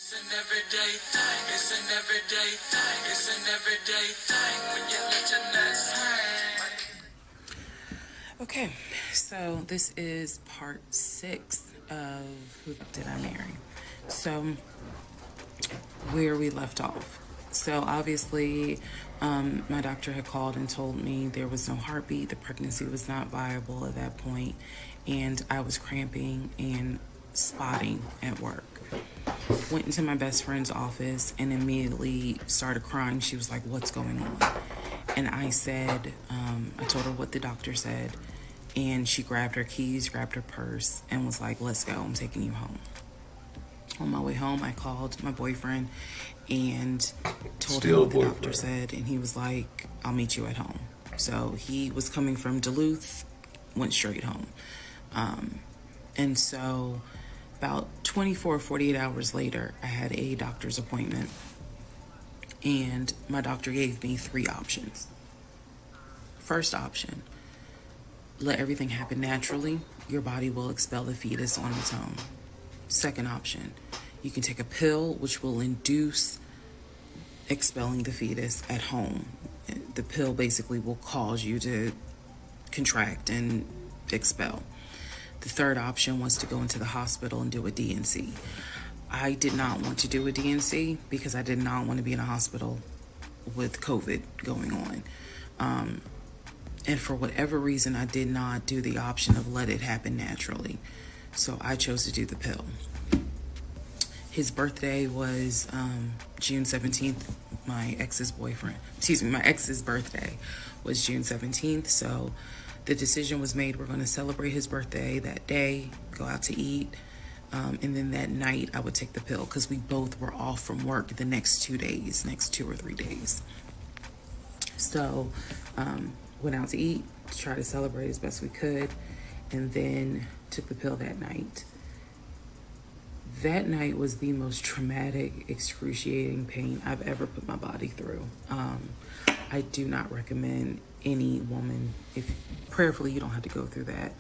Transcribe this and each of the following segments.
It's an everyday thing. It's an everyday thing. It's an everyday thing when you let your nuts hang. Okay, so this is part 6 of Who Did I Marry? So, where we left off. So, obviously, my doctor had called and told me there was no heartbeat, the pregnancy was not viable at that point, and I was cramping and spotting at work. Went into my best friend's office and immediately started crying. She was like, "What's going on?" And I said, I told her what the doctor said, and she grabbed her keys, grabbed her purse, and was like, "Let's go, I'm taking you home." On my way home, I called my boyfriend and told him what the doctor said, and he was like, "I'll meet you at home." So he was coming from Duluth, went straight home. And so about 24, 48 hours later, I had a doctor's appointment, and my doctor gave me 3 options. First option, let everything happen naturally. Your body will expel the fetus on its own. Second option, you can take a pill which will induce expelling the fetus at home. The pill basically will cause you to contract and expel. The third option was to go into the hospital and do a D&C. I did not want to do a D&C because I did not want to be in a hospital with COVID going on. And for whatever reason, I did not do the option of let it happen naturally. So I chose to do the pill. His birthday was June 17th. My ex's birthday was June 17th. So the decision was made, we're going to celebrate his birthday that day, go out to eat, and then that night I would take the pill because we both were off from work the next 2 or 3 days. So went out to eat, to try to celebrate as best we could, and then took the pill that night. That night was the most traumatic, excruciating pain I've ever put my body through. I do not recommend any woman, if prayerfully you don't have to go through that,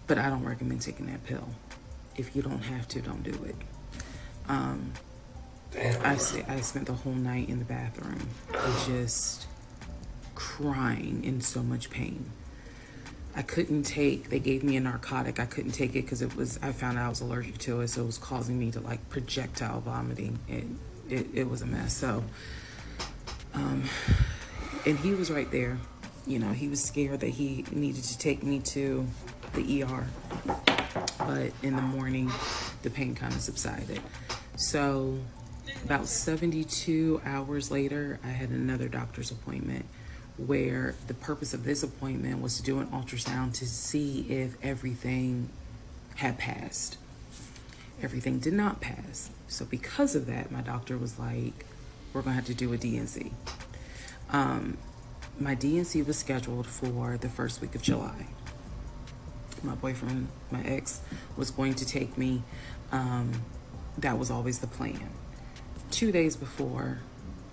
but I don't recommend taking that pill. If you don't have to, don't do it. I spent the whole night in the bathroom just crying in so much pain. I couldn't take, they gave me a narcotic. I couldn't take it because I found out I was allergic to it, so it was causing me to like projectile vomiting. It was a mess. So, and he was right there. You know, he was scared that he needed to take me to the ER. But in the morning, the pain kind of subsided. So about 72 hours later, I had another doctor's appointment where the purpose of this appointment was to do an ultrasound to see if everything had passed. Everything did not pass. So because of that, my doctor was like, we're going to have to do a D&C. My D&C was scheduled for the first week of July. My boyfriend, my ex, was going to take me. That was always the plan. 2 days before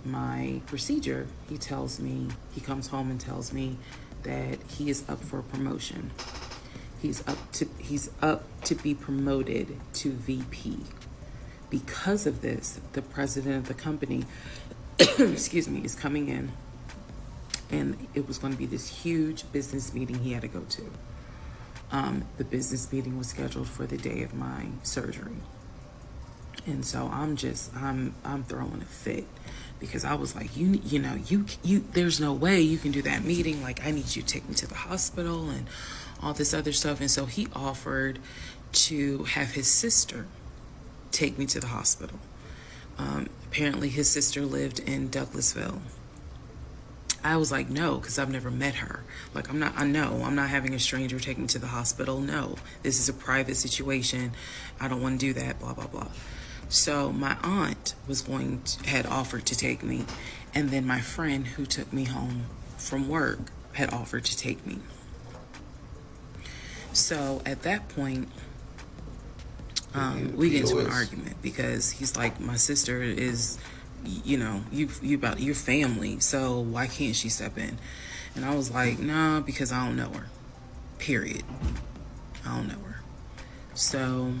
my procedure, he comes home and tells me that he is up for a promotion. He's up to be promoted to VP. Because of this, the president of the company, is coming in, and it was going to be this huge business meeting he had to go to. The business meeting was scheduled for the day of my surgery. And so I'm throwing a fit because I was like, you there's no way you can do that meeting. Like, I need you to take me to the hospital and all this other stuff. And so he offered to have his sister take me to the hospital. Apparently his sister lived in Douglasville. I was like, no, because I've never met her. Like, I'm not having a stranger take me to the hospital. No, this is a private situation. I don't want to do that, blah, blah, blah. So my aunt had offered to take me, and then my friend who took me home from work had offered to take me. So at that point, we get into an argument because he's like, my sister is, you about your family, so why can't she step in? And I was like, nah, because I don't know her. Period. I don't know her. So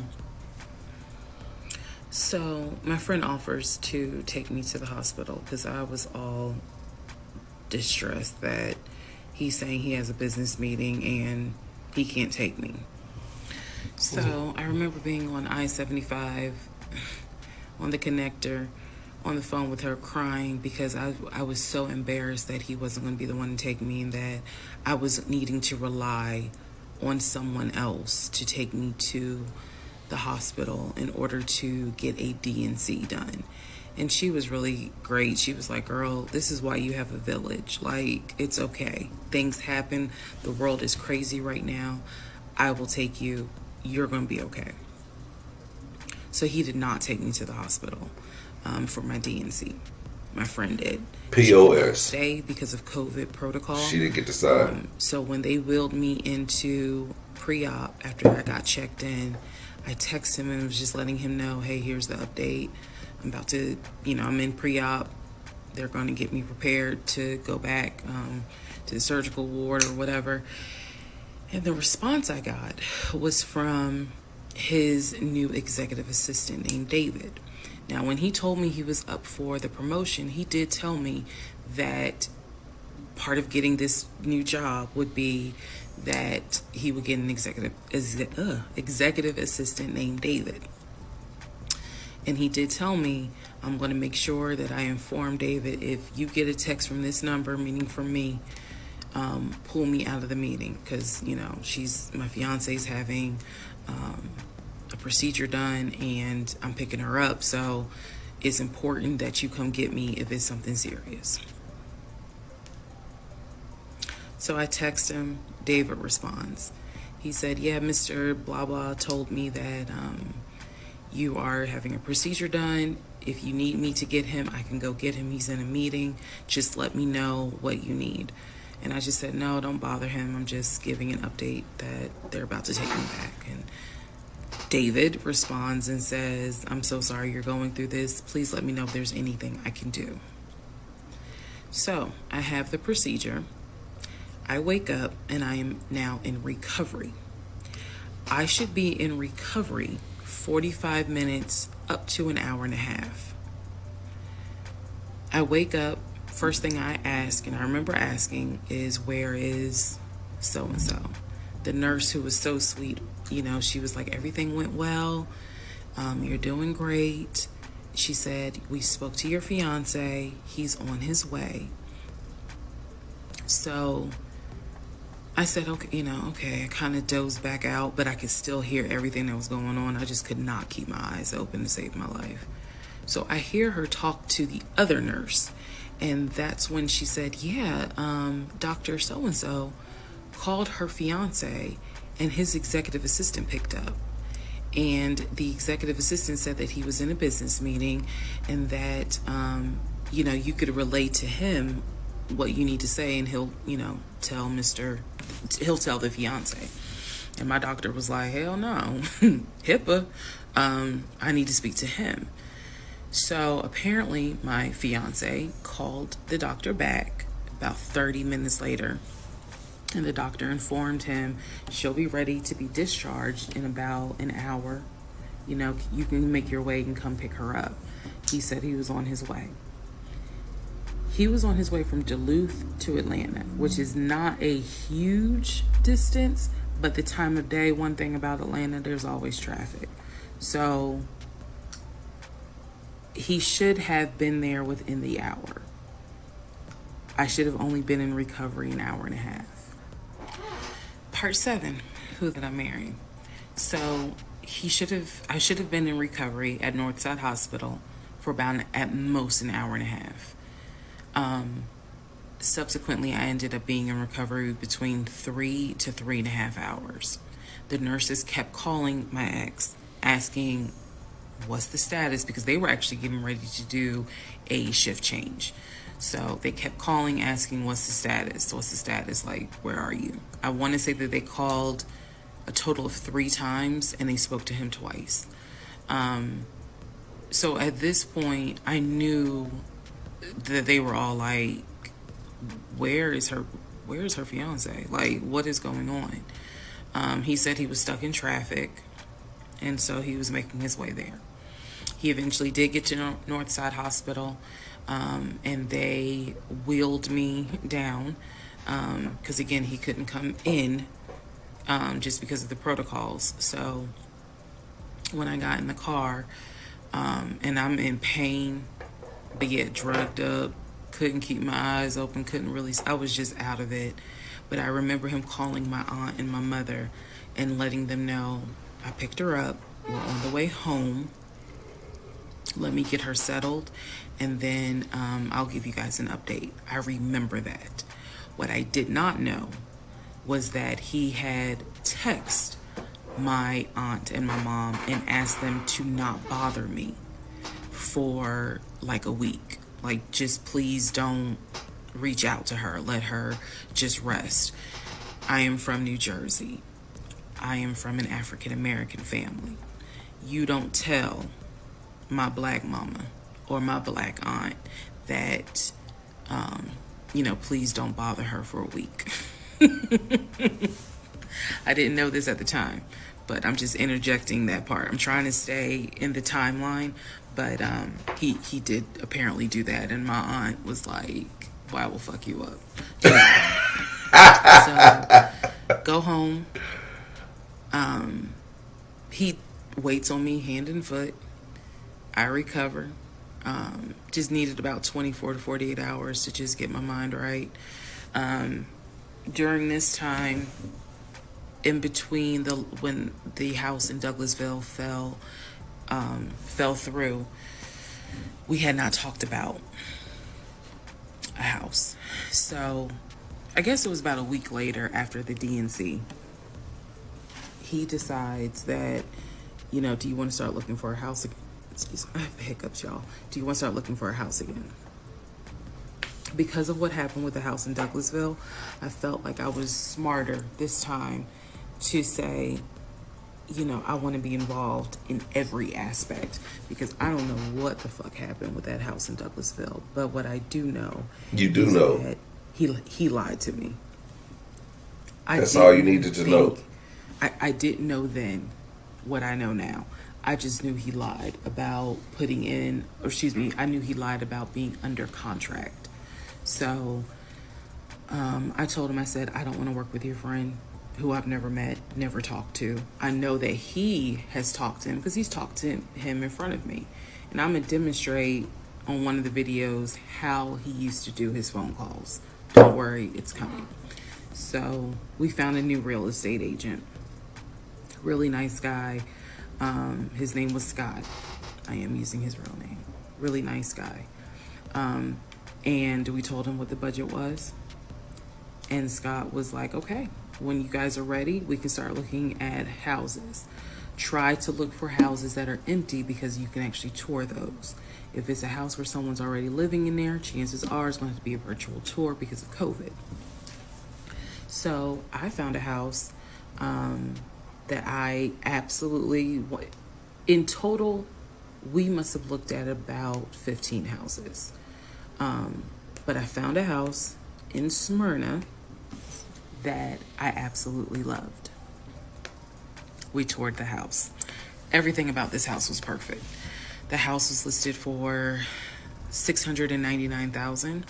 So my friend offers to take me to the hospital because I was all distressed that he's saying he has a business meeting and he can't take me. So I remember being on I-75 on the connector on the phone with her crying because I was so embarrassed that he wasn't going to be the one to take me and that I was needing to rely on someone else to take me to the hospital in order to get a D&C done. And she was really great. She was like, girl, this is why you have a village. Like, it's okay. Things happen. The world is crazy right now. I will take you. You're going to be okay. So he did not take me to the hospital for my D&C. My friend did. POS. Stay because of COVID protocol. She didn't get to sign. So when they wheeled me into pre-op after I got checked in, I texted him and was just letting him know, hey, here's the update. I'm about to, I'm in pre-op. They're going to get me prepared to go back to the surgical ward or whatever. And the response I got was from his new executive assistant named David. Now, when he told me he was up for the promotion, he did tell me that part of getting this new job would be that he would get an executive assistant named David. And he did tell me, I'm going to make sure that I inform David if you get a text from this number, meaning from me, pull me out of the meeting because, my fiance's having a procedure done and I'm picking her up. So it's important that you come get me if it's something serious. So I text him. David responds. He said, yeah, Mr. Blah Blah told me that you are having a procedure done. If you need me to get him, I can go get him. He's in a meeting. Just let me know what you need. And I just said, no, don't bother him. I'm just giving an update that they're about to take me back. And David responds and says, I'm so sorry you're going through this. Please let me know if there's anything I can do. So I have the procedure. I wake up and I am now in recovery. I should be in recovery 45 minutes up to an hour and a half. I wake up, first thing I ask, and I remember asking, is where is so-and-so? The nurse who was so sweet, she was like, everything went well. You're doing great. She said, we spoke to your fiance. He's on his way. So I said, okay, I kind of dozed back out, but I could still hear everything that was going on. I just could not keep my eyes open to save my life. So I hear her talk to the other nurse, and that's when she said, Dr. So-and-so called her fiance, and his executive assistant picked up. And the executive assistant said that he was in a business meeting and that, you could relay to him what you need to say, and he'll tell the fiance. And my doctor was like, hell no, HIPAA, I need to speak to him. So apparently my fiance called the doctor back about 30 minutes later, and the doctor informed him she'll be ready to be discharged in about an hour. You can make your way and come pick her up. He said he was on his way. He was on his way from Duluth to Atlanta, which is not a huge distance, but the time of day, one thing about Atlanta, there's always traffic. So he should have been there within the hour. I should have only been in recovery an hour and a half. Part 7, who did I marry? So I should have been in recovery at Northside Hospital for about at most an hour and a half. Subsequently, I ended up being in recovery between 3 to 3.5 hours. The nurses kept calling my ex, asking what's the status, because they were actually getting ready to do a shift change. So they kept calling, asking what's the status, like, where are you? I want to say that they called a total of 3 times and they spoke to him twice. So at this point, I knew that they were all like, where is her fiance? Like, what is going on? He said he was stuck in traffic, and so he was making his way there. He eventually did get to Northside Hospital, and they wheeled me down because, again, he couldn't come in just because of the protocols. So when I got in the car, and I'm in pain, but yet drugged up, couldn't keep my eyes open, I was just out of it. But I remember him calling my aunt and my mother and letting them know I picked her up, we're on the way home, let me get her settled, and then I'll give you guys an update. I remember that. What I did not know was that he had texted my aunt and my mom and asked them to not bother me for like a week. Like, just please don't reach out to her. Let her just rest. I am from New Jersey. I am from an African American family. You don't tell my black mama or my black aunt that, please don't bother her for a week. I didn't know this at the time, but I'm just interjecting that part. I'm trying to stay in the timeline, but he did apparently do that, and my aunt was like, "Well, I will fuck you up." So go home. He waits on me hand and foot. I recover. Just needed about 24 to 48 hours to just get my mind right. During this time, in between when the house in Douglasville fell through, we had not talked about a house. So I guess it was about a week later, after the DNC, he decides that, do you want to start looking for a house again? Excuse me, I have hiccups, y'all. Do you want to start looking for a house again? Because of what happened with the house in Douglasville, I felt like I was smarter this time to say, I want to be involved in every aspect, because I don't know what the fuck happened with that house in Douglasville. But what I do know, that he lied to me. That's all you needed to know. I didn't know then what I know now. I just knew he lied about I knew he lied about being under contract. So I told him, I said, I don't want to work with your friend who I've never met, never talked to. I know that he has talked to him because he's talked to him in front of me. And I'm going to demonstrate on one of the videos how he used to do his phone calls. Don't worry, it's coming. So we found a new real estate agent. Really nice guy. His name was Scott. I am using his real name. Really nice guy. And we told him what the budget was. And Scott was like, okay, when you guys are ready, we can start looking at houses. Try to look for houses that are empty, because you can actually tour those. If it's a house where someone's already living in there, chances are it's going to have to be a virtual tour because of COVID. So I found a house that I absolutely, in total, we must have looked at about 15 houses. But I found a house in Smyrna that I absolutely loved. We toured the house. Everything about this house was perfect. The house was listed for $699,000.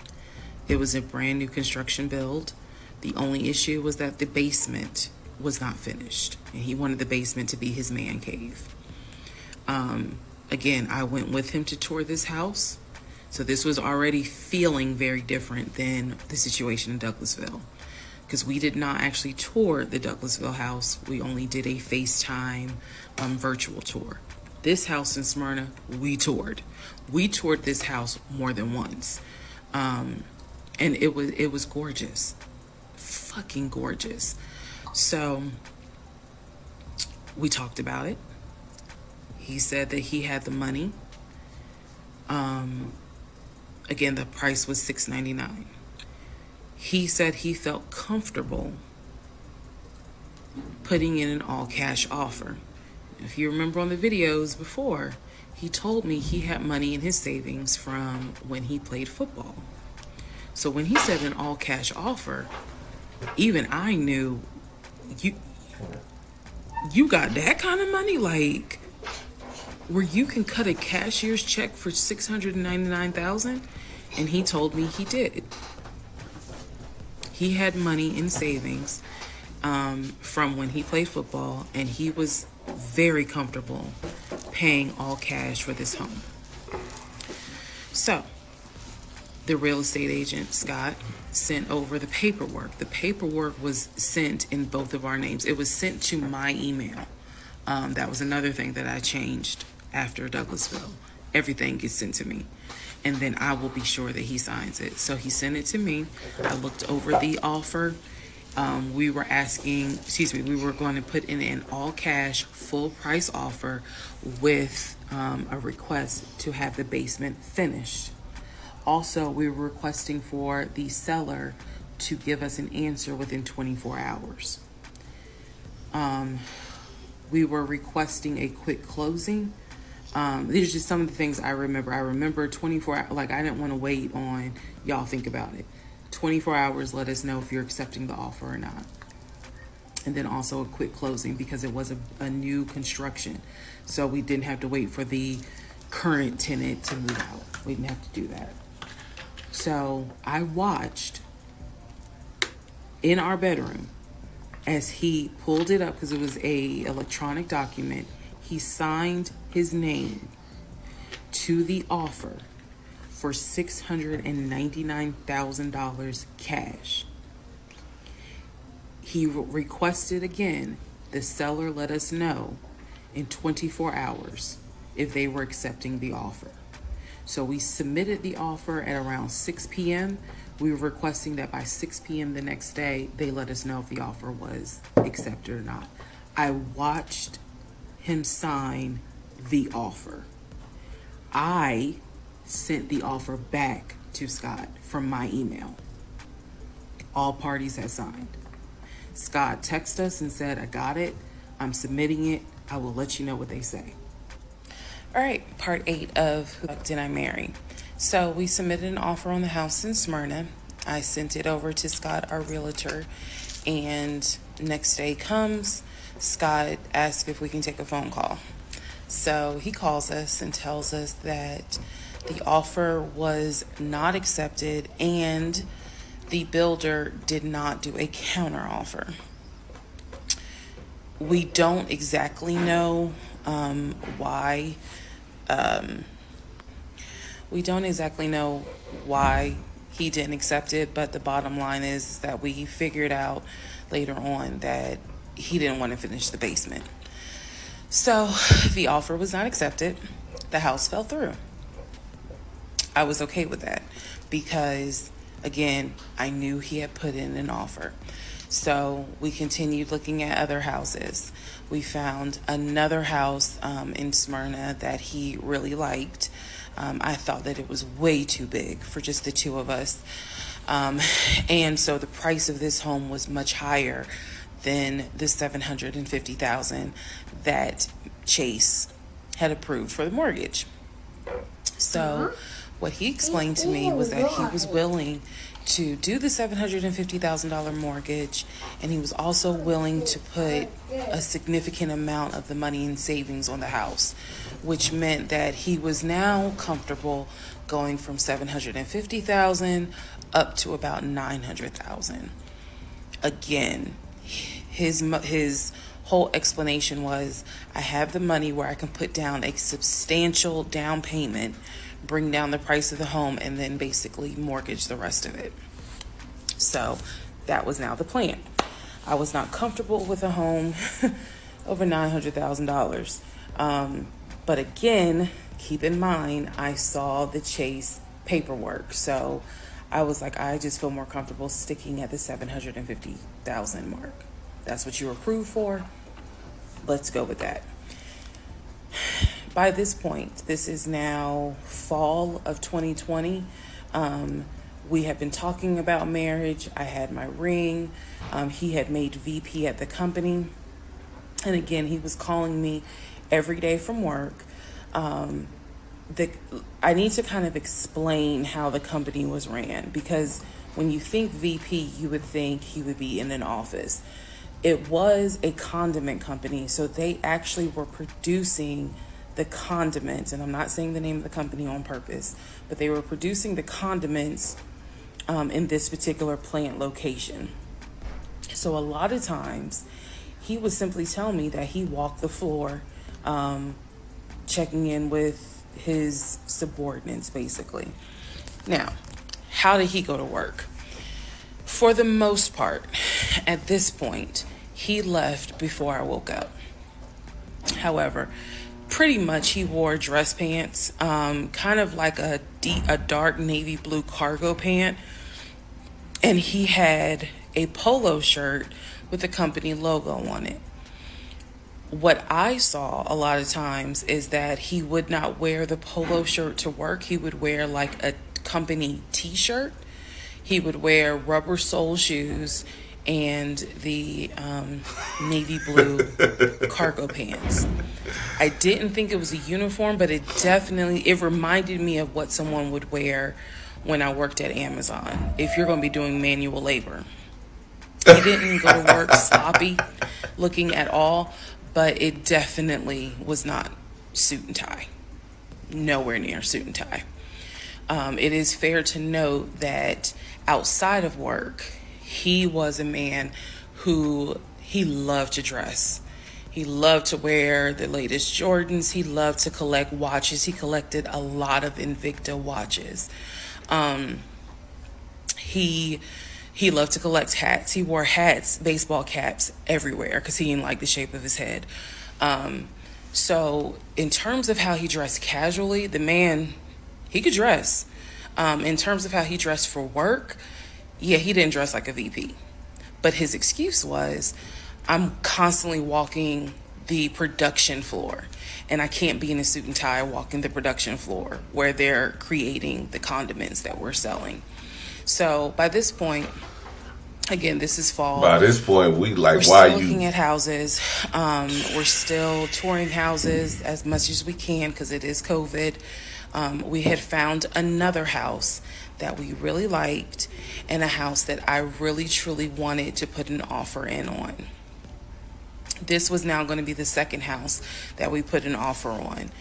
It was a brand new construction build. The only issue was that the basement was not finished, and he wanted the basement to be his man cave. Again, I went with him to tour this house, so this was already feeling very different than the situation in Douglasville, because we did not actually tour the Douglasville house. We only did a FaceTime virtual tour. This house in Smyrna, we toured. We toured this house more than once, and it was gorgeous, fucking gorgeous. So we talked about it. He said that he had the money. Again, the price was $699. He said he felt comfortable putting in an all-cash offer. If you remember on the videos before, he told me he had money in his savings from when he played football. So when he said an all-cash offer, even I knew, you got that kind of money? Like, where you can cut a cashier's check for $699,000? And he told me he did. He had money in savings from when he played football, and he was very comfortable paying all cash for this home. So the real estate agent, Scott, sent over the paperwork. The paperwork was sent in both of our names. It was sent to my email. That was another thing that I changed after Douglasville. Everything gets sent to me, and then I will be sure that he signs it. So he sent it to me. I looked over the offer. We were going to put in an all cash, full price offer with a request to have the basement finished. Also, we were requesting for the seller to give us an answer within 24 hours. We were requesting a quick closing. These are just some of the things I remember. I remember 24 hours, like I didn't want to wait on, y'all think about it. 24 hours, let us know if you're accepting the offer or not. And then also a quick closing because it was a new construction. So we didn't have to wait for the current tenant to move out. We didn't have to do that. So I watched in our bedroom as he pulled it up, because it was a electronic document. He signed his name to the offer for $699,000 cash. He requested again, the seller let us know in 24 hours if they were accepting the offer. So we submitted the offer at around 6 p.m. We were requesting that by 6 p.m. the next day, they let us know if the offer was accepted or not. I watched him sign the offer. I sent the offer back to Scott from my email. All parties had signed. Scott texted us and said, I got it. I'm submitting it. I will let you know what they say. All right, part 8 of Who Did I Marry? So we submitted an offer on the house in Smyrna. I sent it over to Scott, our realtor, and next day comes, Scott asked if we can take a phone call. So he calls us and tells us that the offer was not accepted and the builder did not do a counter offer. We don't exactly know why. We don't exactly know why he didn't accept it, but the bottom line is that we figured out later on that he didn't want to finish the basement. So the offer was not accepted. The house fell through. I was okay with that because, again, I knew he had put in an offer. So we continued looking at other houses. We found another house in Smyrna that he really liked. I thought that it was way too big for just the two of us. And so the price of this home was much higher than the $750,000 that Chase had approved for the mortgage. So what he explained to me was that he was willing to do the $750,000 mortgage, and he was also willing to put a significant amount of the money in savings on the house, which meant that he was now comfortable going from $750,000 up to about $900,000. Again, his whole explanation was, I have the money where I can put down a substantial down payment, bring down the price of the home, and then basically mortgage the rest of it. So that was now the plan. I was not comfortable with a home over $900,000. But again, keep in mind, I saw the Chase paperwork. So I was like, I just feel more comfortable sticking at the $750,000 mark. That's what you were approved for. Let's go with that. By this point, this is now fall of 2020. We had been talking about marriage. I had my ring. He had made VP at the company. And again, he was calling me every day from work. I need to kind of explain how the company was ran, because when you think VP, you would think he would be in an office. It was a condiment company, so they actually were producing the condiments, and I'm not saying the name of the company on purpose, but they were producing the condiments in this particular plant location. So a lot of times he would simply tell me that he walked the floor, checking in with his subordinates, basically. Now, how did he go to work? For the most part, at this point, he left before I woke up. However, pretty much he wore dress pants, kind of like a dark navy blue cargo pant, and he had a polo shirt with the company logo on it. What I saw a lot of times is that he would not wear the polo shirt to work. He would wear like a company t-shirt. He would wear rubber sole shoes and the navy blue cargo pants. I didn't think it was a uniform, but it reminded me of what someone would wear when I worked at Amazon, if you're going to be doing manual labor. He didn't go to work sloppy looking at all, but it definitely was not suit and tie. Nowhere near suit and tie. It is fair to note that outside of work, he was a man who he loved to dress. He loved to wear the latest Jordans. He loved to collect watches. He collected a lot of Invicta watches. He loved to collect hats. He wore hats, baseball caps everywhere because he didn't like the shape of his head. So in terms of how he dressed casually, the man, he could dress. In terms of how he dressed for work, yeah, he didn't dress like a VP. But his excuse was, I'm constantly walking the production floor, and I can't be in a suit and tie walking the production floor where they're creating the condiments that we're selling. So by this point, again, this is fall. By this point, we're still looking at houses. We're still touring houses as much as we can because it is COVID. We had found another house that we really liked and a house that I really, truly wanted to put an offer in on. This was now going to be the second house that we put an offer on.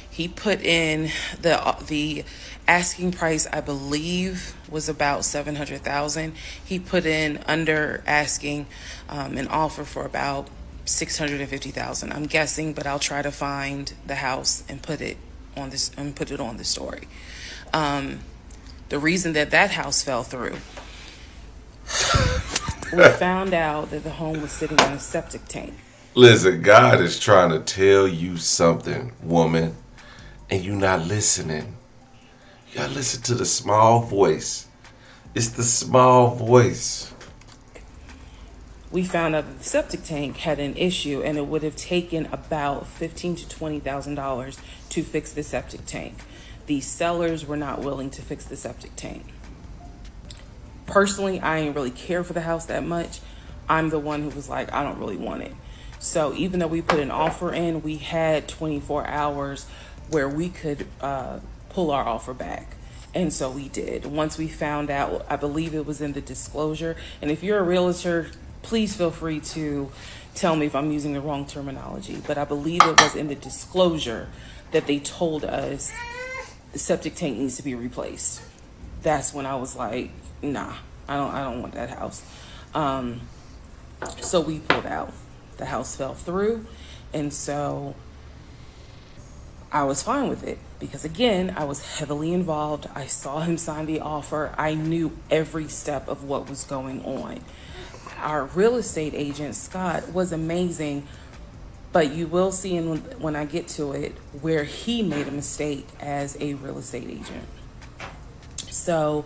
He put in the asking price, I believe, was about $700,000. He put in under asking an offer for about $650,000. I'm guessing, but I'll try to find the house and put it on the story. The reason that house fell through, we found out that the home was sitting on a septic tank. Listen, God is trying to tell you something, woman, and you're not listening. You gotta listen to the small voice. It's the small voice. We found out that the septic tank had an issue, and it would have taken about $15,000 to $20,000 to fix the septic tank. The sellers were not willing to fix the septic tank. Personally, I didn't really care for the house that much. I'm the one who was like, I don't really want it. So even though we put an offer in, we had 24 hours where we could pull our offer back. And so we did. Once we found out, I believe it was in the disclosure. And if you're a realtor, please feel free to tell me if I'm using the wrong terminology. But I believe it was in the disclosure that they told us the septic tank needs to be replaced. That's when I was like, nah, I don't want that house. So we pulled out. The house fell through, and so I was fine with it because, again, I was heavily involved. I saw him sign the offer. I knew every step of what was going on. Our real estate agent, Scott, was amazing, but you will see when I get to it where he made a mistake as a real estate agent. So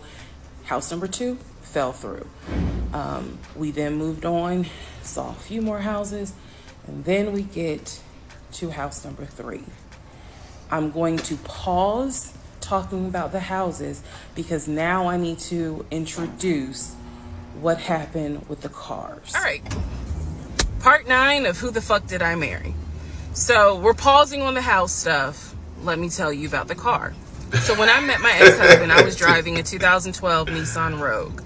house number 2 fell through. We then moved on, saw a few more houses, and then we get to house number 3. I'm going to pause talking about the houses because now I need to introduce what happened with the cars. All right. Part 9 of Who the Fuck Did I Marry? So we're pausing on the house stuff. Let me tell you about the car. So when I met my ex-husband, I was driving a 2012 Nissan Rogue,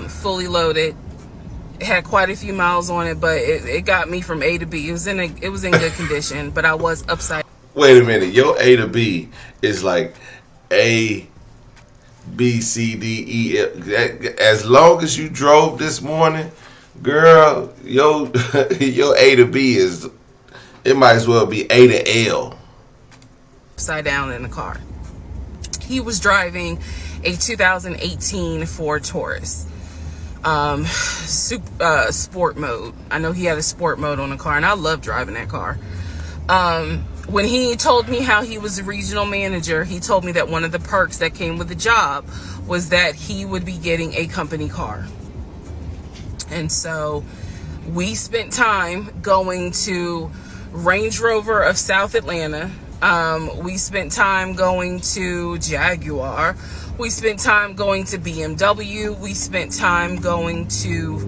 fully loaded. It had quite a few miles on it, but it got me from A to B. It was in good condition, but I was upside. Wait a minute. Your A to B is like A, B, C, D, E, F. As long as you drove this morning, girl, your A to B is, it might as well be A to L. Upside down in the car. He was driving a 2018 Ford Taurus. Sport mode. I know he had a sport mode on the car, and I love driving that car. When he told me how he was a regional manager, he told me that one of the perks that came with the job was that he would be getting a company car. And so we spent time going to Range Rover of South Atlanta. We spent time going to Jaguar. We spent time going to BMW. We spent time going to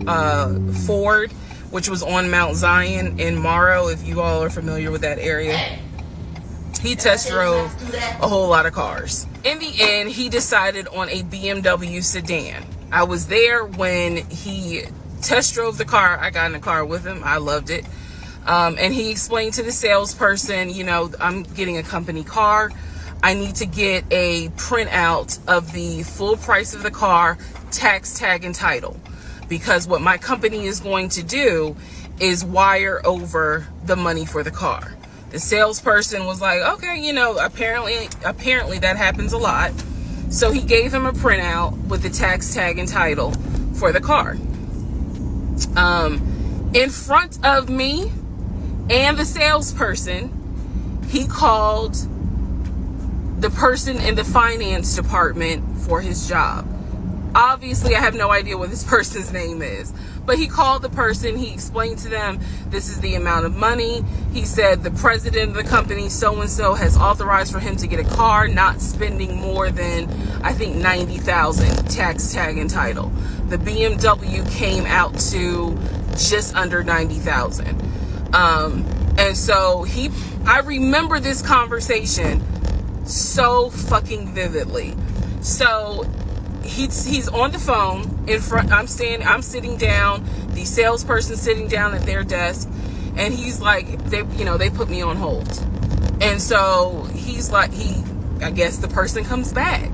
Ford, which was on Mount Zion in Morrow, if you all are familiar with that area. He test drove a whole lot of cars. In the end, he decided on a BMW sedan. I was there when he test drove the car. I got in the car with him. I loved it. And he explained to the salesperson, you know, I'm getting a company car. I need to get a printout of the full price of the car, tax, tag, and title. Because what my company is going to do is wire over the money for the car. The salesperson was like, okay, you know, apparently that happens a lot. So he gave him a printout with the tax, tag, and title for the car. In front of me and the salesperson, he called the person in the finance department for his job. Obviously, I have no idea what this person's name is, but he called the person. He explained to them, this is the amount of money. He said the president of the company, so-and-so, has authorized for him to get a car, not spending more than, I think, $90,000 tax, tag, and title. The BMW came out to just under $90,000. And so I remember this conversation so fucking vividly. So he's on the phone in front. I'm sitting down, the salesperson sitting down at their desk, and he's like, they put me on hold. And so he's like, I guess the person comes back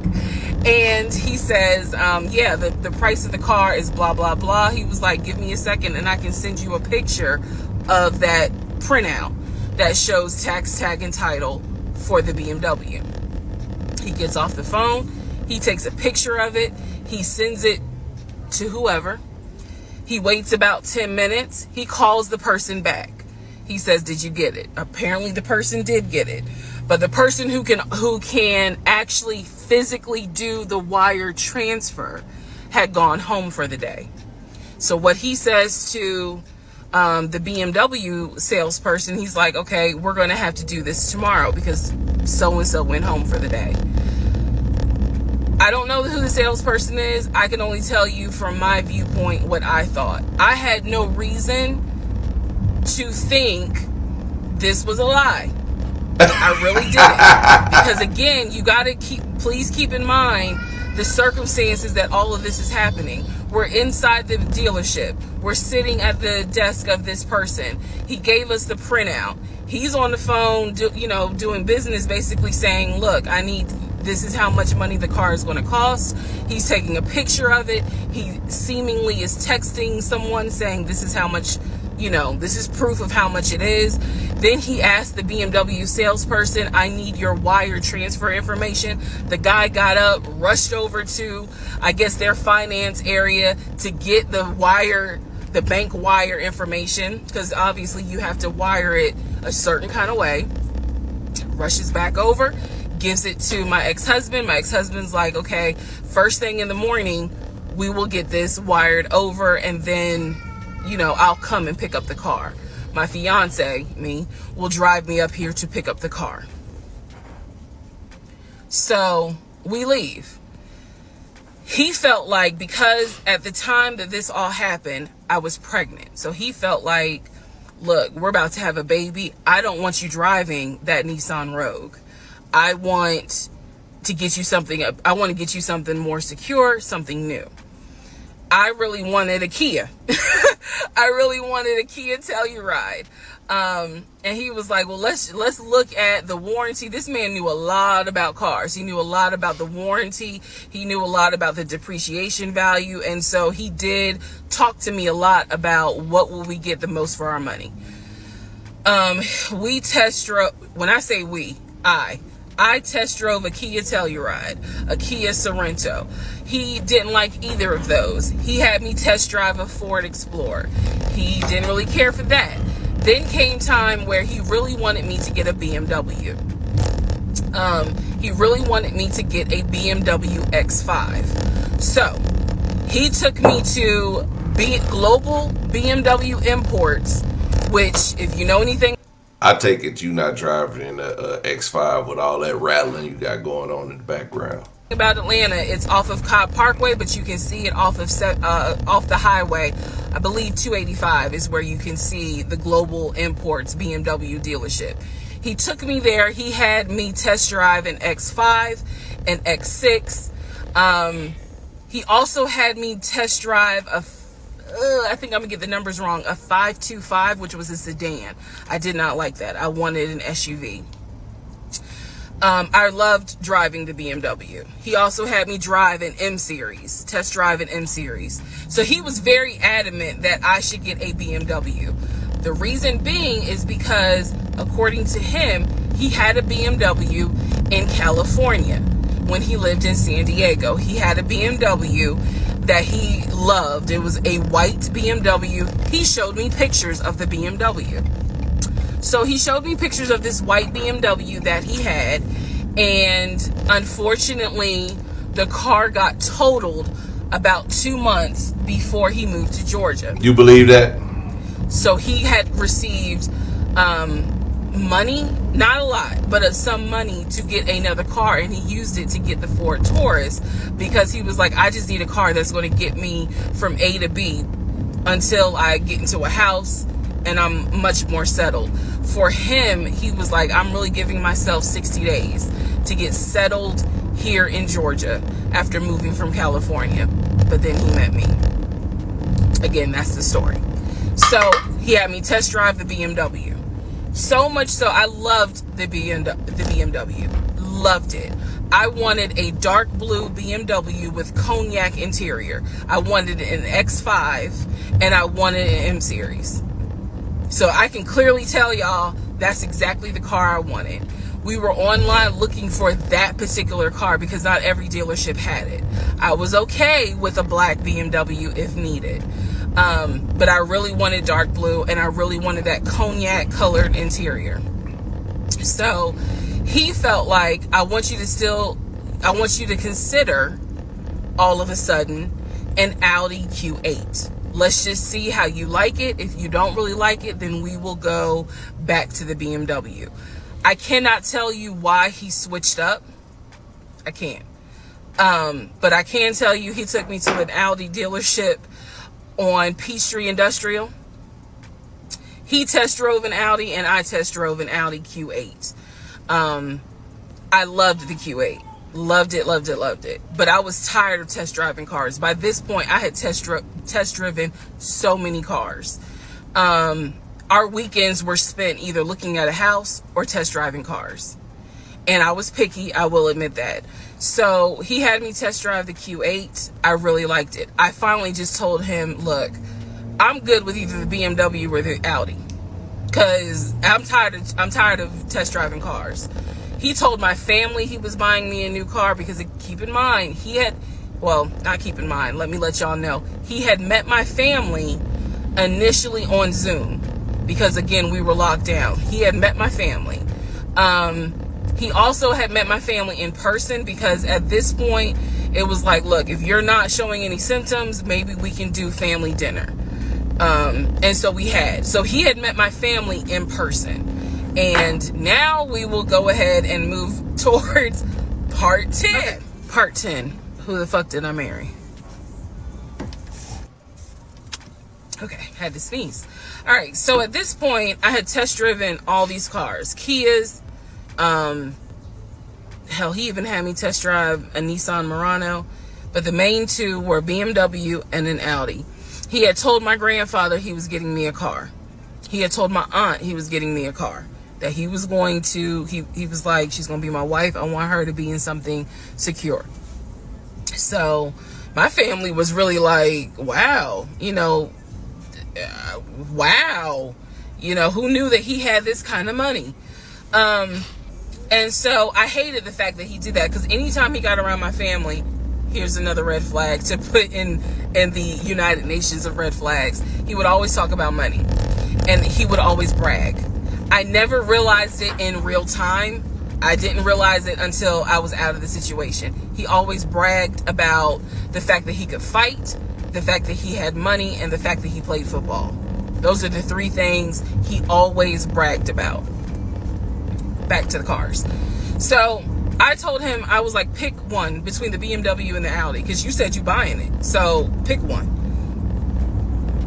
and he says, yeah, the price of the car is blah, blah, blah. He was like, give me a second and I can send you a picture of that printout that shows tax, tag, and title for the BMW. He gets off the phone. He takes a picture of it. He sends it to whoever. He waits about 10 minutes. He calls the person back. He says, did you get it? Apparently the person did get it. But the person who can actually physically do the wire transfer had gone home for the day. So what he says to the BMW salesperson, he's like, okay, we're going to have to do this tomorrow because so-and-so went home for the day. I don't know who the salesperson is. I can only tell you from my viewpoint what I thought. I had no reason to think this was a lie. I really didn't. Because again, you got to please keep in mind the circumstances that all of this is happening. We're inside the dealership. We're sitting at the desk of this person. He gave us the printout. He's on the phone, doing business, basically saying, look, this is how much money the car is going to cost. He's taking a picture of it. He seemingly is texting someone saying this is how much, this is proof of how much it is. Then he asked the BMW salesperson, I need your wire transfer information. The guy got up, rushed over to, I guess, their finance area to get the bank wire information, because obviously you have to wire it a certain kind of way. Rushes back over, gives it to my ex-husband. My ex-husband's like, okay, first thing in the morning, we will get this wired over, and then, I'll come and pick up the car. My fiance, will drive me up here to pick up the car. So we leave. He felt like, because at the time that this all happened, I was pregnant. So he felt like, look, we're about to have a baby. I don't want you driving that Nissan Rogue. I want to get you something. I want to get you something more secure, something new. I really wanted a Kia. I really wanted a Kia Telluride. And he was like, well, let's look at the warranty. This man knew a lot about cars. He knew a lot about the warranty. He knew a lot about the depreciation value. And so he did talk to me a lot about what will we get the most for our money. We test drove, when I say we, I test drove a Kia Telluride, a Kia Sorento. He didn't like either of those. He had me test drive a Ford Explorer. He didn't really care for that. Then came time where he really wanted me to get a BMW. He really wanted me to get a BMW X5. So he took me to Global BMW Imports, which, if you know anything, I take it you not driving a X5 with all that rattling you got going on in the background. About Atlanta, it's off of Cobb Parkway, but you can see it off the highway. I believe 285 is where you can see the Global Imports BMW dealership. He took me there. He had me test drive an X5, an X6. He also had me test drive I think I'm gonna get the numbers wrong, a 525, which was a sedan. I did not like that. I wanted an SUV. I loved driving the BMW. He also had me drive an M Series, test drive an M Series. So he was very adamant that I should get a BMW. The reason being is because, according to him, he had a BMW in California when he lived in San Diego. He had a BMW that he loved. It was a white BMW. He showed me pictures of the BMW. So he showed me pictures of this white BMW that he had, and unfortunately the car got totaled about 2 months before he moved to Georgia. You believe that? So he had received money, not a lot, but some money to get another car, and he used it to get the Ford Taurus because he was like, I just need a car that's going to get me from A to B until I get into a house and I'm much more settled. For him, he was like, I'm really giving myself 60 days to get settled here in Georgia after moving from California. But then he met me. Again, that's the story. So he had me test drive the BMW. So much so, I loved the BMW. Loved it. I wanted a dark blue BMW with cognac interior. I wanted an X5, and I wanted an M Series. So I can clearly tell y'all that's exactly the car I wanted. We were online looking for that particular car because not every dealership had it. I was okay with a black BMW if needed. But I really wanted dark blue, and I really wanted that cognac colored interior. So he felt like, I want you to consider all of a sudden an Audi Q8. Let's just see how you like it. If you don't really like it, then we will go back to the BMW. I cannot tell you why he switched up. I can't. But I can tell you he took me to an Audi dealership on Peachtree Industrial. He test drove an Audi, and I test drove an Audi Q8. I loved the Q8. Loved it, loved it, loved it. But I was tired of test driving cars. By this point, I had test driven so many cars. Our weekends were spent either looking at a house or test driving cars. And I was picky, I will admit that. So he had me test drive the Q8. I really liked it. I finally just told him, look, I'm good with either the BMW or the Audi, because I'm tired of test driving cars. He told my family he was buying me a new car because, keep in mind, let me let y'all know, he had met my family initially on Zoom because, again, we were locked down. He had met my family. He also had met my family in person because at this point it was like, look, if you're not showing any symptoms, maybe we can do family dinner. And so we had. So he had met my family in person. And now we will go ahead and move towards part 10. Okay. Part 10. Who the fuck did I marry? Okay, had to sneeze. All right, so at this point, I had test driven all these cars. Kias. Hell, he even had me test drive a Nissan Murano. But the main two were BMW and an Audi. He had told my grandfather he was getting me a car. he had told my aunt he was getting me a car. That he was going to, he was like, she's going to be my wife. I want her to be in something secure. So my family was really like, wow, wow. Who knew that he had this kind of money? And so I hated the fact that he did that, because anytime he got around my family, here's another red flag to put in the United Nations of red flags. He would always talk about money, and he would always brag. I never realized it in real time. I didn't realize it until I was out of the situation. He always bragged about the fact that he could fight, the fact that he had money, and the fact that he played football. Those are the three things he always bragged about. Back to the cars. So I told him, I was like, pick one between the BMW and the Audi, because you said you buying it. So pick one.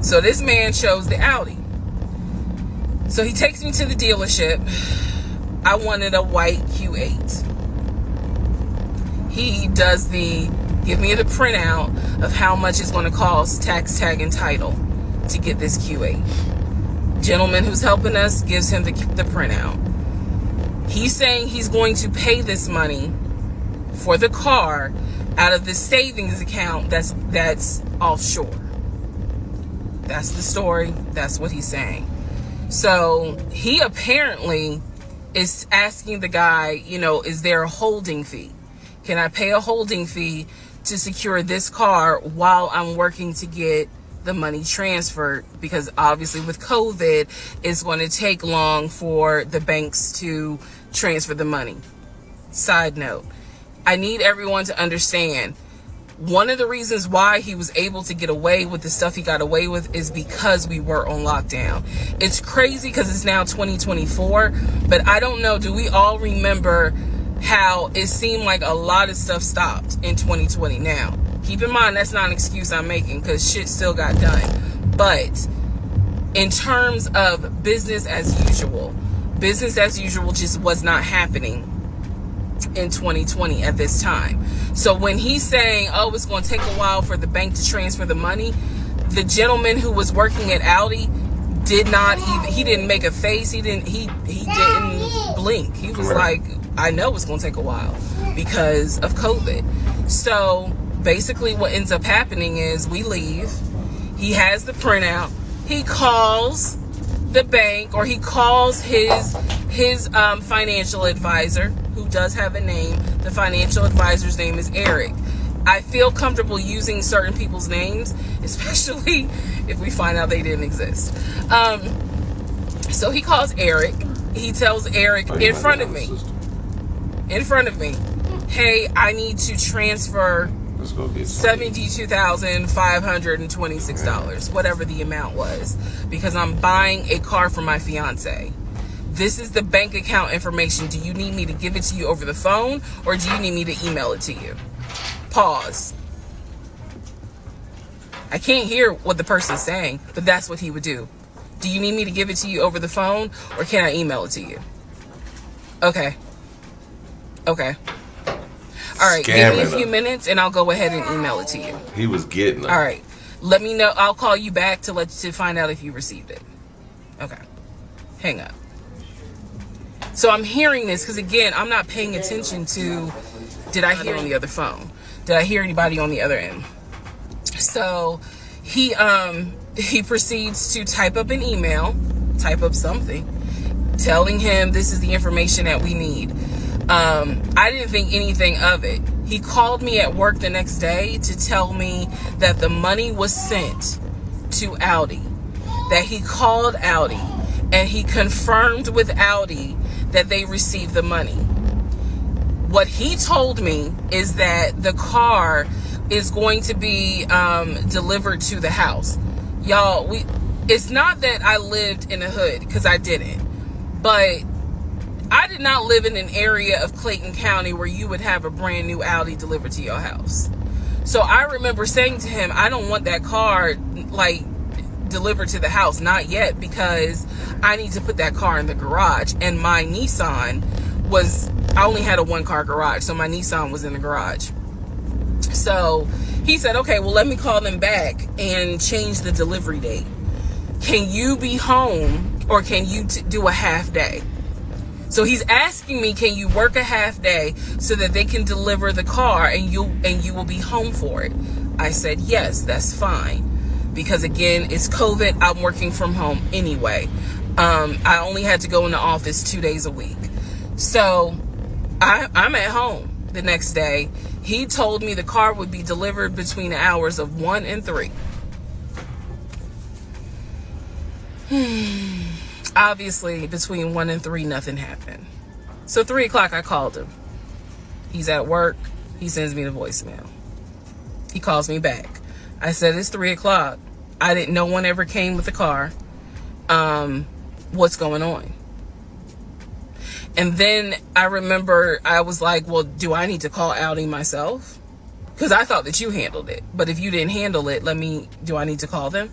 So this man chose the Audi. So he takes me to the dealership. I wanted a white Q8. He does give me the printout of how much it's going to cost, tax, tag, and title, to get this Q8. Gentleman who's helping us gives him the printout. He's saying he's going to pay this money for the car out of the savings account that's offshore. That's the story. That's what he's saying. So he apparently is asking the guy, is there a holding fee? Can I pay a holding fee to secure this car while I'm working to get the money transferred? Because obviously with COVID, it's going to take long for the banks to transfer the money. Side note, I need everyone to understand, one of the reasons why he was able to get away with the stuff he got away with is because we were on lockdown. It's crazy because it's now 2024, but I don't know, do we all remember how it seemed like a lot of stuff stopped in 2020? Now, keep in mind, that's not an excuse I'm making, because shit still got done. But in terms of business as usual just was not happening in 2020 at this time. So when he's saying, oh, it's going to take a while for the bank to transfer the money, the gentleman who was working at Audi he didn't make a face. He didn't blink. He was like, I know it's going to take a while because of COVID. So basically what ends up happening is we leave. He has the printout. He calls the bank, or he calls his financial advisor, who does have a name. The financial advisor's name is Eric. I feel comfortable using certain people's names, especially if we find out they didn't exist. So he calls Eric. He tells Eric in front of me, hey, I need to transfer $72,526, whatever the amount was, because I'm buying a car for my fiance. This is the bank account information. Do you need me to give it to you over the phone, or do you need me to email it to you? Pause. I can't hear what the person's saying, but that's what he would do. Do you need me to give it to you over the phone, or can I email it to you? Okay. All right, give me a few minutes and I'll go ahead and email it to you. He was getting it. All right. Let me know. I'll call you back to find out if you received it. Okay. Hang up. So I'm hearing this because, again, I'm not paying attention to, did I hear on the other phone? Did I hear anybody on the other end? So he proceeds to type up an email, type up something, telling him this is the information that we need. I didn't think anything of it. He called me at work the next day to tell me that the money was sent to Audi, that he called Audi and he confirmed with Audi that they received the money. What he told me is that the car is going to be delivered to the house. Y'all, it's not that I lived in the hood, because I didn't, but I did not live in an area of Clayton County where you would have a brand new Audi delivered to your house. So I remember saying to him, I don't want that car delivered to the house, not yet, because I need to put that car in the garage. And my Nissan I only had a one-car garage, so my Nissan was in the garage. So he said, okay, well, let me call them back and change the delivery date. Can you be home? or can you do a half day? So he's asking me, can you work a half day so that they can deliver the car and you will be home for it? I said, yes, that's fine. Because again, it's COVID. I'm working from home anyway. I only had to go in the office 2 days a week. So I'm at home the next day. He told me the car would be delivered between the hours of 1 and 3. Obviously, between 1 and 3, nothing happened. So 3 o'clock, I called him. He's at work. He sends me the voicemail. He calls me back. I said, it's 3 o'clock. No one ever came with the car. What's going on? And then I remember I was like, well, do I need to call Audi myself? Because I thought that you handled it. But if you didn't handle it, do I need to call them?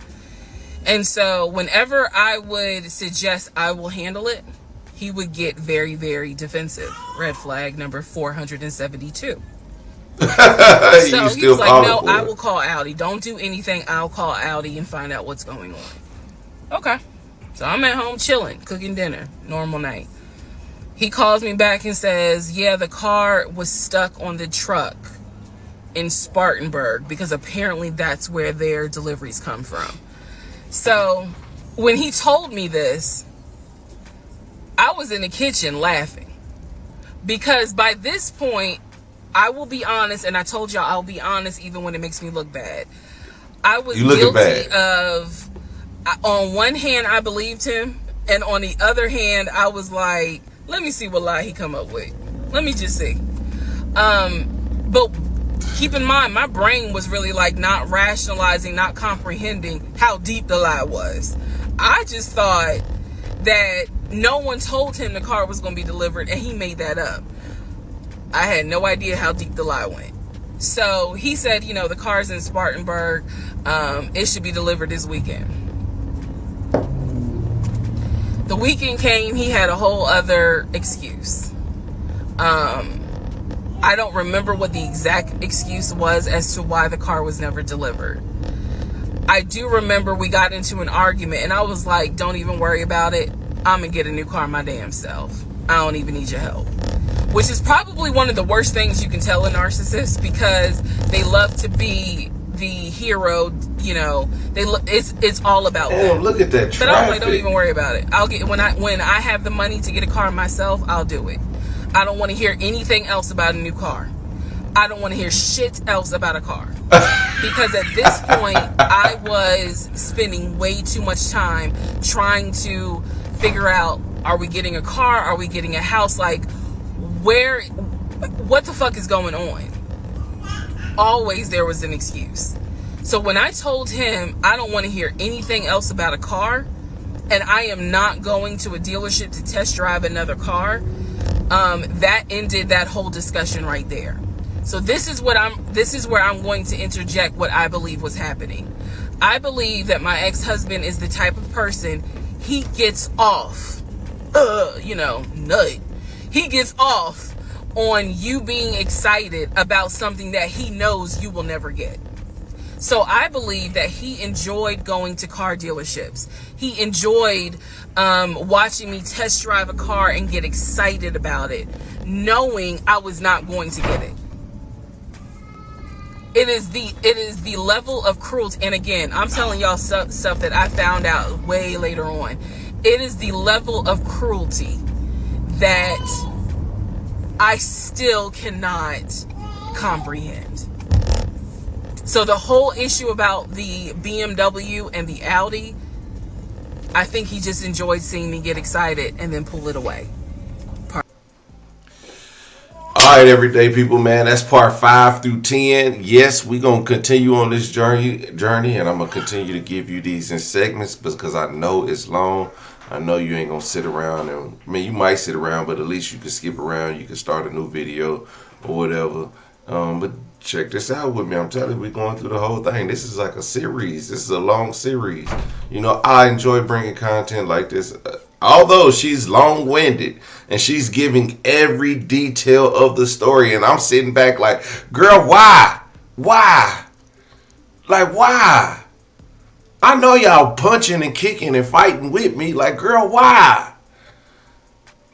And so whenever I would suggest I will handle it, he would get very, very defensive. Red flag number 472. So he was like, no, I will call Audi. Don't do anything. I'll call Audi and find out what's going on. Okay. So I'm at home chilling, cooking dinner, normal night. He calls me back and says, yeah, the car was stuck on the truck in Spartanburg because apparently that's where their deliveries come from. So when he told me this, I was in the kitchen laughing because by this point, I will be honest, and I told y'all I'll be honest even when it makes me look bad. I was guilty of, on one hand, I believed him, and on the other hand, I was like, let me see what lie he come up with. Let me just see. But keep in mind, my brain was really like not rationalizing, not comprehending how deep the lie was. I just thought that no one told him the car was going to be delivered, and he made that up. I had no idea how deep the lie went. So he said, the car's in Spartanburg. It should be delivered this weekend. The weekend came, he had a whole other excuse. I don't remember what the exact excuse was as to why the car was never delivered. I do remember we got into an argument and I was like, don't even worry about it. I'm going to get a new car my damn self. I don't even need your help. Which is probably one of the worst things you can tell a narcissist because they love to be the hero, it's all about them. Look at that traffic. But I was like, don't even worry about it. I'll get when I have the money to get a car myself, I'll do it. I don't want to hear anything else about a new car. I don't want to hear shit else about a car. Because at this point, I was spending way too much time trying to figure out, are we getting a car? Are we getting a house? Like, what the fuck is going on? Always there was an excuse. So when I told him I don't want to hear anything else about a car, and I am not going to a dealership to test drive another car, that ended that whole discussion right there. So this is where I'm going to interject what I believe was happening. I believe that my ex-husband is the type of person, he gets off, nut. He gets off on you being excited about something that he knows you will never get. So I believe that he enjoyed going to car dealerships. He enjoyed watching me test drive a car and get excited about it, knowing I was not going to get it. It is the level of cruelty. And again, I'm telling y'all stuff that I found out way later on. It is the level of cruelty that I still cannot comprehend. So the whole issue about the BMW and the Audi, I think he just enjoyed seeing me get excited and then pull it away. All right, everyday people, man, that's part 5 through 10. Yes, we're going to continue on this journey, and I'm going to continue to give you these in segments because I know it's long. I know you ain't going to sit around. You might sit around, but at least you can skip around. You can start a new video or whatever. But check this out with me. I'm telling you, we're going through the whole thing. This is like a series. This is a long series. I enjoy bringing content like this. Although she's long-winded and she's giving every detail of the story, and I'm sitting back like, girl, why? Like, why? I know y'all punching and kicking and fighting with me. Like, girl, why?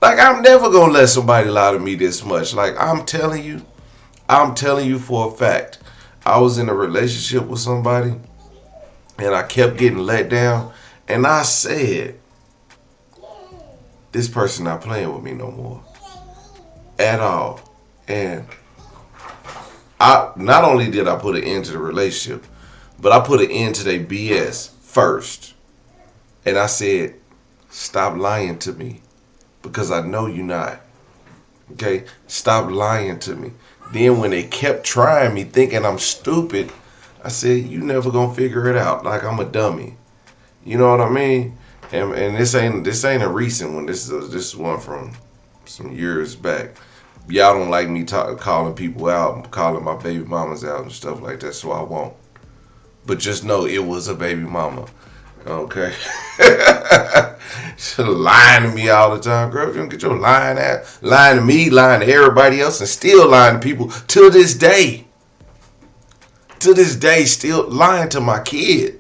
Like, I'm never gonna let somebody lie to me this much. Like, I'm telling you for a fact. I was in a relationship with somebody and I kept getting let down. And I said, this person not playing with me no more. At all. And I not only did I put an end to the relationship, but I put an end to their BS first. And I said, stop lying to me. Because I know you're not. Okay? Stop lying to me. Then when they kept trying me thinking I'm stupid, I said, you never gonna figure it out. Like I'm a dummy. You know what I mean? And this ain't a recent one. This is one from some years back. Y'all don't like me calling people out, calling my baby mamas out and stuff like that, so I won't. But just know it was a baby mama. Okay? She's lying to me all the time. Girl, if you don't get your lying ass, lying to me, lying to everybody else, and still lying to people to this day. To this day, still lying to my kid.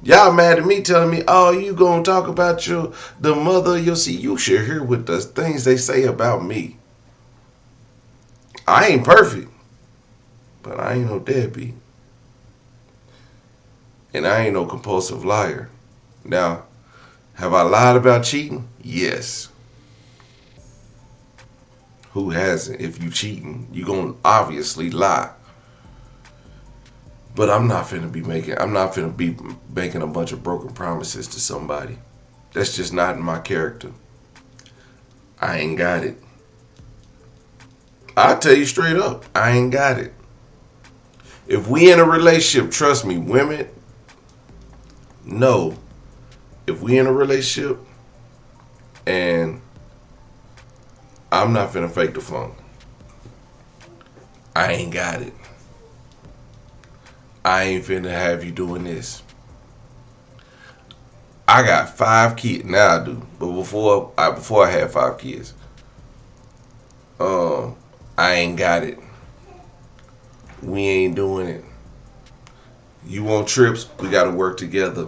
Y'all mad at me telling me, oh, you gonna talk about the mother of your seed. You should hear what the things they say about me. I ain't perfect, but I ain't no deadbeat. And I ain't no compulsive liar. Now, have I lied about cheating? Yes. Who hasn't? If you cheating, you gonna obviously lie. But I'm not finna be making a bunch of broken promises to somebody. That's just not in my character. I ain't got it. I'll tell you straight up, I ain't got it. If we in a relationship, trust me, women, no. If we in a relationship and I'm not finna fake the funk, I ain't got it. I ain't finna have you doing this. I got 5 kids. Now I do. But before I had 5 kids, I ain't got it. We ain't doing it. You want trips? We gotta work together.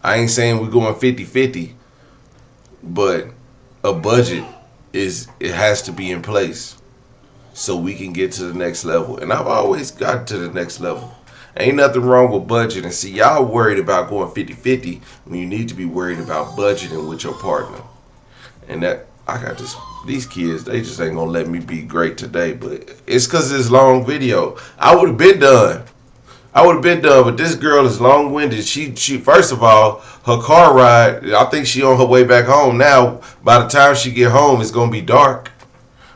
I ain't saying we're going 50-50, but a budget it has to be in place so we can get to the next level. And I've always got to the next level. Ain't nothing wrong with budgeting. See, y'all worried about going 50-50 when you need to be worried about budgeting with your partner. And that I got these kids, they just ain't gonna let me be great today. But it's cause it's long video. I would have been done. But this girl is long-winded. She first of all, her car ride, I think she on her way back home now. By the time she get home, it's gonna be dark.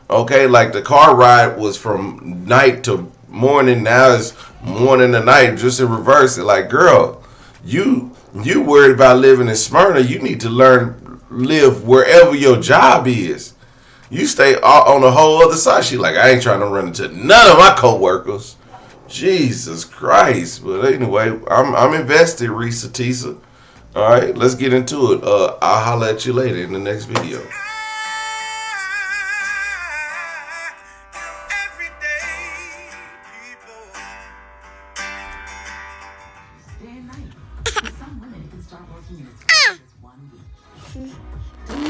Okay, like the car ride was from night to morning. Now it's morning to night, just in reverse. Like, girl, you worried about living in Smyrna. You need to live wherever your job is. You stay on the whole other side. She like, I ain't trying to run into none of my coworkers. Jesus Christ. But anyway, I'm invested, ReesaMTeesa. All right, let's get into it. I'll holler at you later in the next video. Day and night. For some women, it can start working in as quick as 1 week.